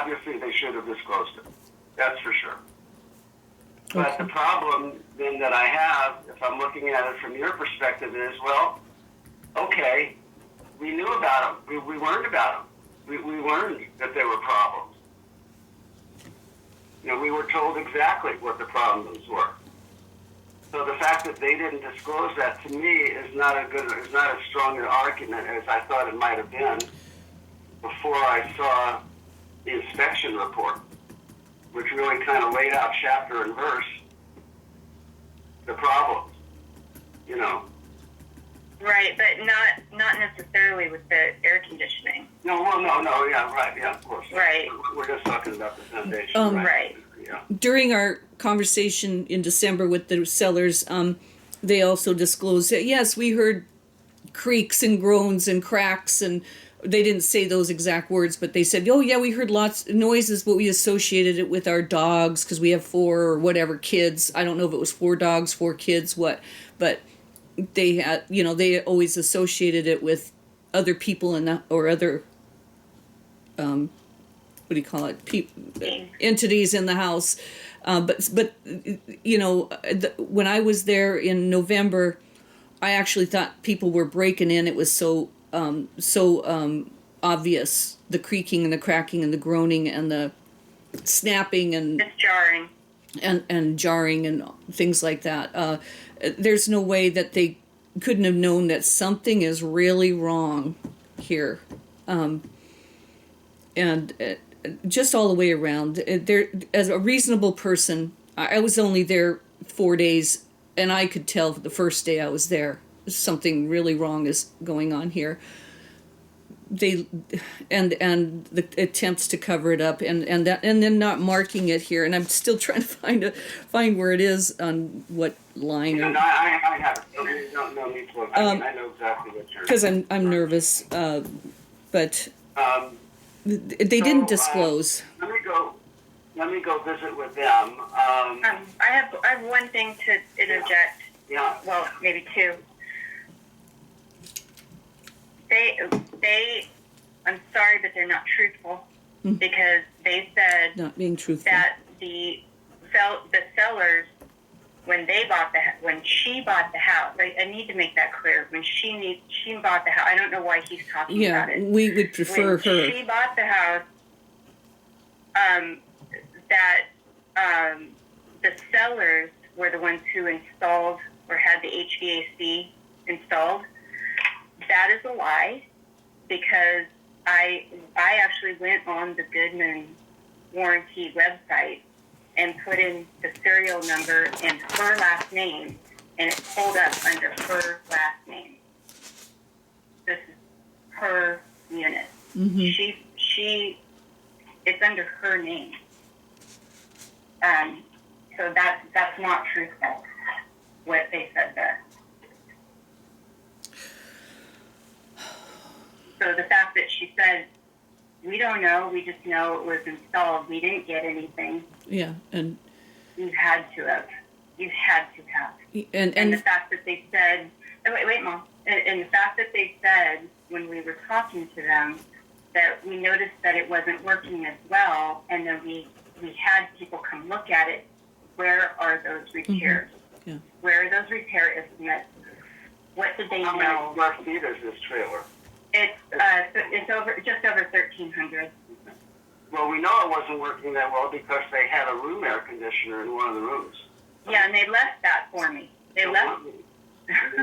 obviously they should have disclosed it. That's for sure. But the problem then that I have, if I'm looking at it from your perspective, is, well, okay, we knew about them. We learned about them. We learned that there were problems. You know, we were told exactly what the problems were. So the fact that they didn't disclose that, to me, is not as strong an argument as I thought it might have been before I saw the inspection report, which really kind of laid out chapter and verse the problems, you know. Right, but not necessarily with the air conditioning. No, yeah, right, yeah, of course. Right. We're just talking about the foundation. Right. Yeah. During our conversation in December with the sellers, they also disclosed that, yes, we heard creaks and groans and cracks, and they didn't say those exact words, but they said, oh yeah, we heard lots of noises, but we associated it with our dogs because we have 4 or whatever kids. I don't know if it was 4 dogs, 4 kids, what, but they had, you know, they always associated it with other people or other, what do you call it? Entities in the house. But you know, when I was there in November, I actually thought people were breaking in. It was so obvious, the creaking and the cracking and the groaning and the snapping and it's jarring and jarring and things like that. There's no way that they couldn't have known that something is really wrong here. And just all the way around, there, as a reasonable person, I was only there 4 days, and I could tell the first day I was there something really wrong is going on here. They and the attempts to cover it up and then not marking it here, and I'm still trying to find where it is on what line. No, I have it. No need to look. I know exactly what you're. Because I'm nervous, but they didn't disclose. Let me go visit with them. I have one thing to interject. Yeah. Well, maybe 2. They, I'm sorry, but they're not truthful because they said not being truthful that the sellers, when she bought the house, I need to make that clear. When she bought the house, I don't know why he's talking about it. Yeah, we would prefer when her. She bought the house. The sellers were the ones who installed or had the HVAC installed. That is a lie, because I actually went on the Goodman warranty website and put in the serial number and her last name, and it pulled up under her last name. This is her unit. Mm-hmm. It's under her name. So that's not truthful, what they said there. So the fact that she said, we don't know, we just know it was installed, we didn't get anything. Yeah, and You had to have. And the fact that they said, wait, Mom. And the fact that they said, when we were talking to them, that we noticed that it wasn't working as well, and then we had people come look at it. Where are those repairs? Mm-hmm. Yeah. Where are those repair estimates? What did they know? How many square feet is this trailer? It's just over 1,300. Well, we know it wasn't working that well because they had a room air conditioner in one of the rooms. Yeah, and they left that for me. They left.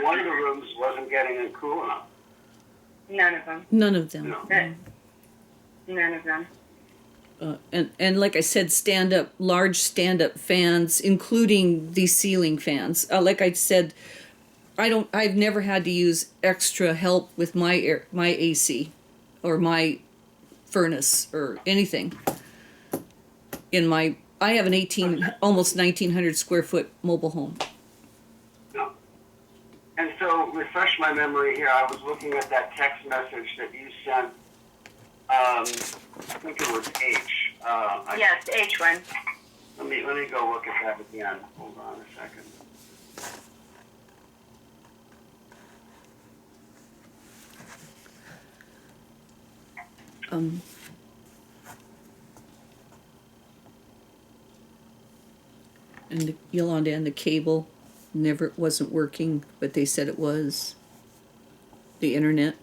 One of the rooms wasn't getting it cool enough. None of them. none of them. No. None of them. And like I said, large stand-up fans, including these ceiling fans. Like I said, I've never had to use extra help with my AC or my furnace or anything. I have an almost 1,900 square foot mobile home. No. And so, refresh my memory here. I was looking at that text message that you sent. I think it was H. Yes, H1. Let me go look at that again. Hold on a second. And Yolanda, and the cable never wasn't working, but they said it was. The internet.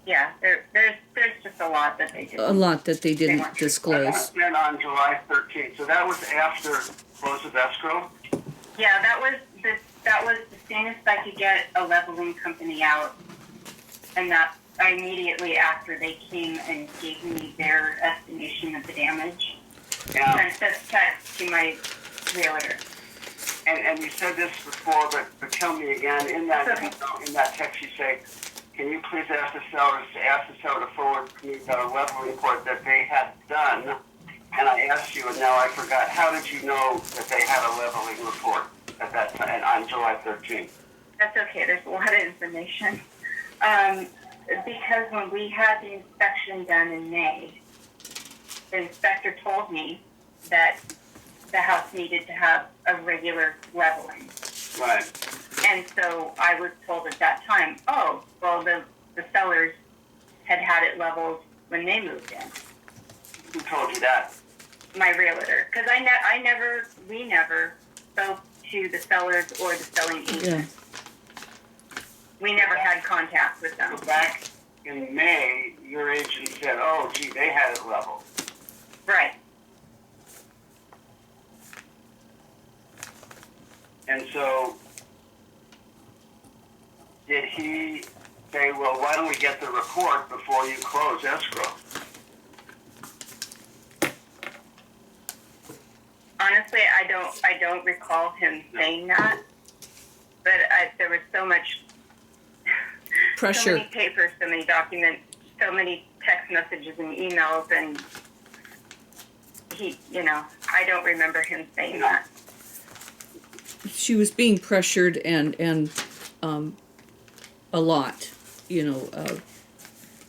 Yeah, there's just a lot that they did. A lot that they didn't That disclose. happened on July 13th. So that was after close of escrow? Yeah, that was the soonest I could get a leveling company out, and that immediately after they came and gave me their estimation of the damage. Yeah. And sent text to my realtor. And you said this before, but tell me again, in that text you say, can you please ask the seller to forward me the leveling report that they had done? And I asked you, and now I forgot, how did you know that they had a leveling report at that time, on July 13th? That's okay, there's a lot of information. Because when we had the inspection done in May, the inspector told me that the house needed to have a regular leveling. Right. And so I was told at that time, oh, well, the sellers had it leveled when they moved in. Who told you that? My realtor. Because we never spoke to the sellers or the selling agent. Yeah. We never had contact with them. So back in May, your agent said, oh, gee, they had it leveled. Right. And so, did he say, well, why don't we get the report before you close escrow? Honestly, I don't recall him saying that. But there was so much Pressure. so many papers, so many documents, so many text messages and emails, and I don't remember him saying that. She was being pressured and a lot,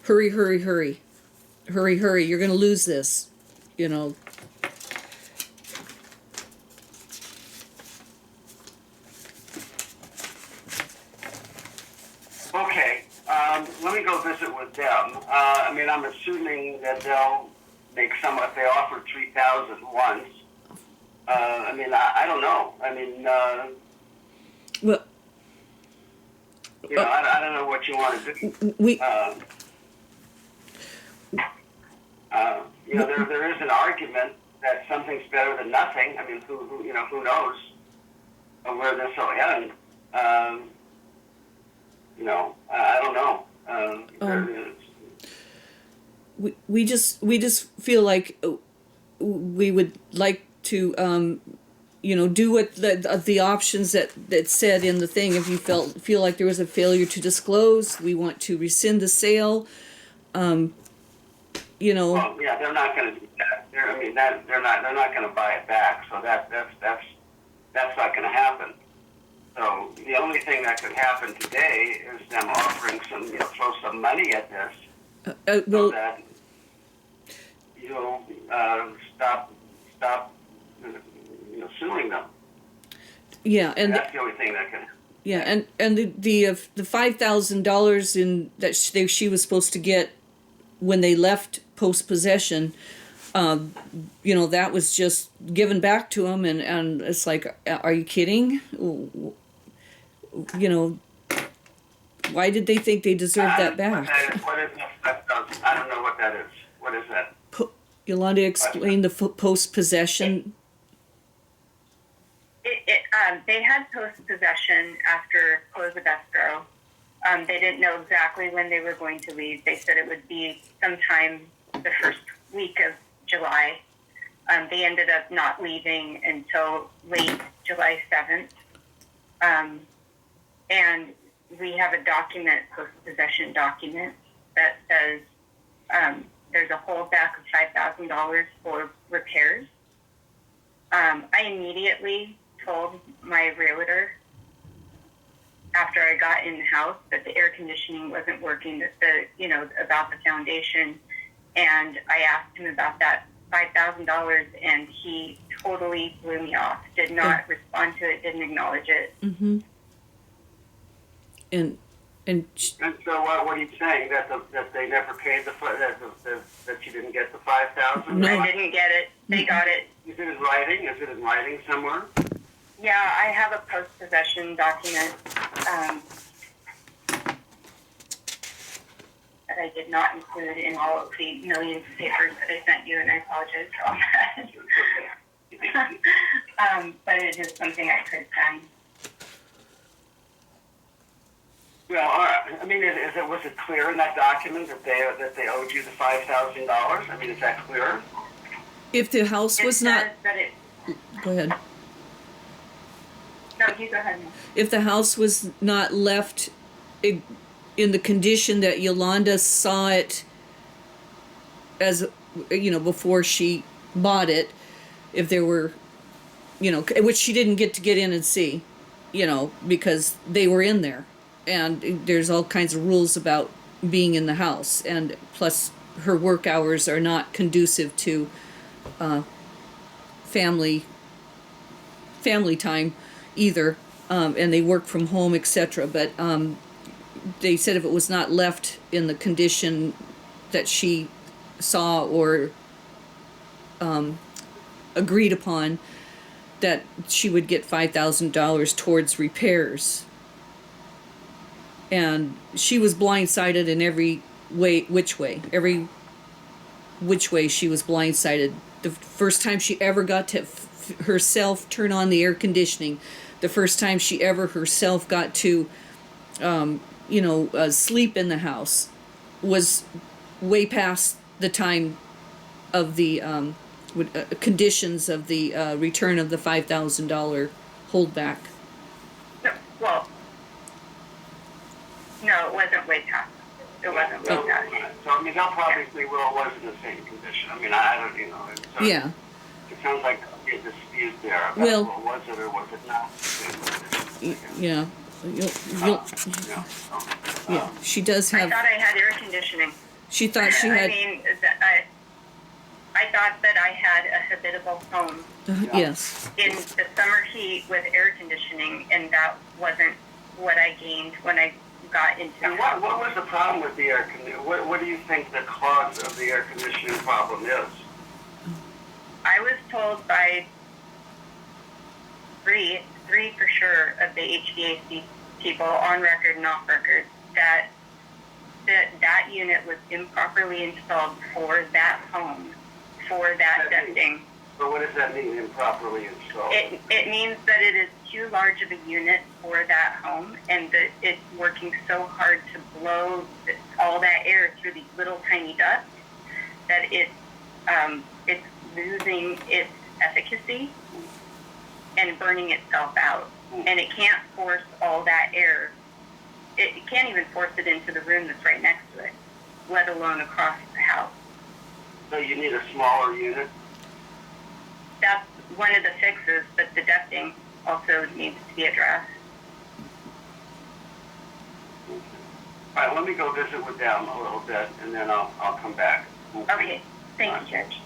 hurry, hurry, hurry, hurry, hurry, you're going to lose this, Okay, let me go visit with them. I'm assuming that they'll make if they offered $3,000 once. I don't know. well, I don't know what you want to do. we, there is an argument that something's better than nothing. Who knows where this will end? I don't know. we just feel like we would like to do what the options that said in the thing. If you feel like there was a failure to disclose, we want to rescind the sale. Well, yeah, they're not going to do that. They're not going to buy it back. So that's not going to happen. So the only thing that could happen today is them offering throw some money at this, so that you'll stop suing them. Yeah, and that's the only thing that can. Yeah, and the $5,000 in that she was supposed to get when they left post possession, that was just given back to them, and it's like, are you kidding? Why did they think they deserved that back? What is that? I don't know what that is. What is that? Yolanda explained the post possession. They had post-possession after close of escrow. They didn't know exactly when they were going to leave. They said it would be sometime the first week of July. They ended up not leaving until late July 7th. And we have a document, post-possession document, that says there's a holdback of $5,000 for repairs. I immediately told my realtor after I got in the house that the air conditioning wasn't working, that about the foundation, and I asked him about that $5,000, and he totally blew me off. Did not respond to it. Didn't acknowledge it. Mm-hmm. And so what are you saying, that they never paid that you didn't get the $5,000? No. I didn't get it. They got it. You Is it in writing? Is it in writing somewhere? Yeah, I have a post-possession document that I did not include in all of the millions of papers that I sent you, and I apologize for all that. But it is something I could send. Well, all right. I mean, was it clear in that document that they owed you the $5,000? I mean, is that clear? If the house was not, go ahead. No, you go ahead. If the house was not left in the condition that Yolanda saw it as, before she bought it, if there were, which she didn't get in and see, because they were in there. And there's all kinds of rules about being in the house. And plus, her work hours are not conducive to family time either. And they work from home, etc. But they said if it was not left in the condition that she saw or agreed upon, that she would get $5,000 towards repairs. And she was blindsided in every which way she was blindsided. The first time she ever got to herself turn on the air conditioning, the first time she ever herself got to sleep in the house was way past the time of the conditions of the return of the $5,000 holdback. No, well, no, it wasn't way past. It wasn't way past. So, I mean, they'll probably say, well, it was in the same condition. I mean, I don't, So yeah. It sounds like a dispute there about, Well, was it or was it not the same condition? Yeah, she does have. I thought I had air conditioning. She thought she had. I mean, I thought that I had a habitable home. Yes. In the summer heat with air conditioning, and that wasn't what I gained when I got into And what was the problem with the air conditioning? What do you think the cause of the air conditioning problem is? I was told by three for sure of the HVAC people on record and off record that unit was improperly installed for that home, for that ducting. But what does that mean, improperly installed? It means that it is too large of a unit for that home, and that it's working so hard to blow all that air through these little tiny ducts that it's losing its efficacy and burning itself out. And it can't force all that air. It can't even force it into the room that's right next to it, let alone across the house. So you need a smaller unit? That's one of the fixes, but the ducting also needs to be addressed. All right, let me go visit with them a little bit, and then I'll come back. Okay, thank you, Judge.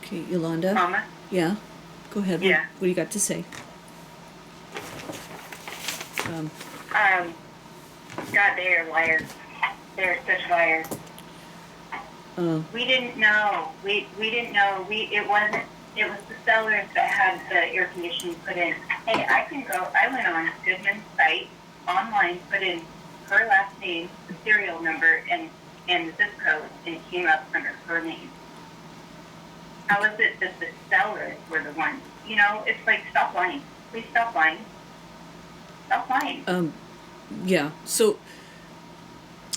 Okay, Yolanda. Mama? Yeah. Go ahead. Yeah. What do you got to say? God, they are liars. They're such liars. We didn't know. We didn't know. It was the sellers that had the air conditioning put in. Hey, I went on Goodman's site online, put in her last name, the serial number, and the zip code, and it came up under her name. How is it that the sellers were the ones? It's like, stop lying. Please stop lying. Stop lying. Yeah. So,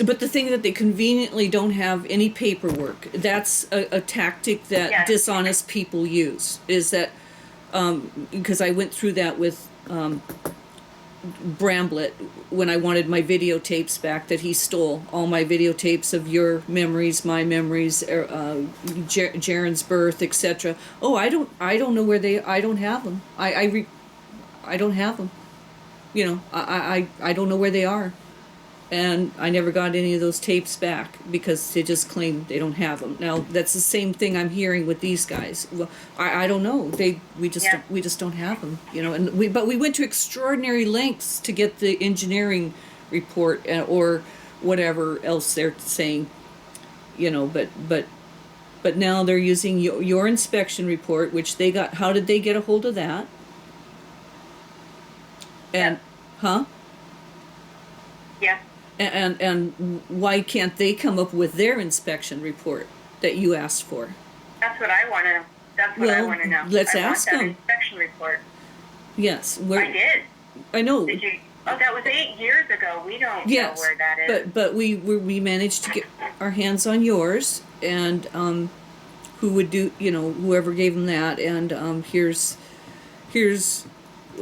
but the thing that they conveniently don't have any paperwork, that's a tactic that Yes. dishonest people use, is that, because I went through that with Bramblett when I wanted my videotapes back that he stole, all my videotapes of your memories, my memories, Jaren's birth, etc. Oh, I don't know where I don't have them. I don't have them. I don't know where they are. And I never got any of those tapes back because they just claim they don't have them. Now that's the same thing I'm hearing with these guys. Well, I don't know. We just don't have them. But we went to extraordinary lengths to get the engineering report or whatever else they're saying, but now they're using your inspection report, which they got. How did they get a hold of that? And, huh? Yes. And why can't they come up with their inspection report that you asked for? That's what I want to. That's what I want to know. Let's I ask want that them. Inspection report. Yes, I did. I know. Did you? Oh, that was 8 years ago. We don't know where that is. But we managed to get our hands on yours, and who would do, whoever gave them that, and here's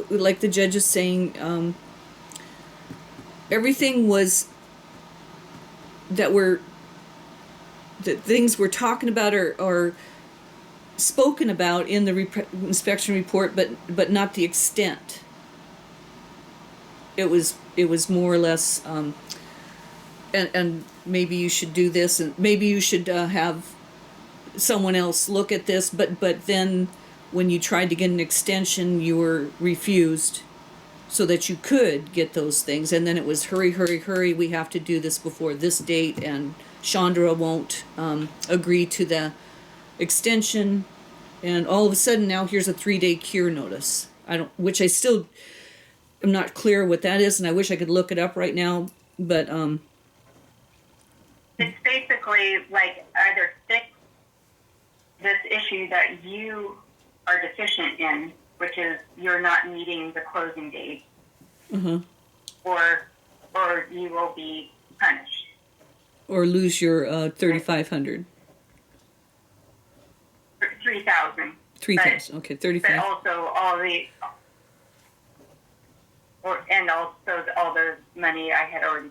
like the judge is saying, everything was that things we're talking about or spoken about in the inspection report, but not the extent. It was more or less, and maybe you should do this, and maybe you should have someone else look at this, but then when you tried to get an extension, you were refused, so that you could get those things, and then it was hurry, hurry, hurry, we have to do this before this date, and Chandra won't agree to the extension, and all of a sudden now here's a 3-day cure notice. Which I still am not clear what that is, and I wish I could look it up right now, but it's basically like either fix this issue that you are deficient in, which is you're not meeting the closing date, or you will be punished. Or lose your 3,500. 3,000. 3,000. Okay, 35. But also all the, and also all the money I had already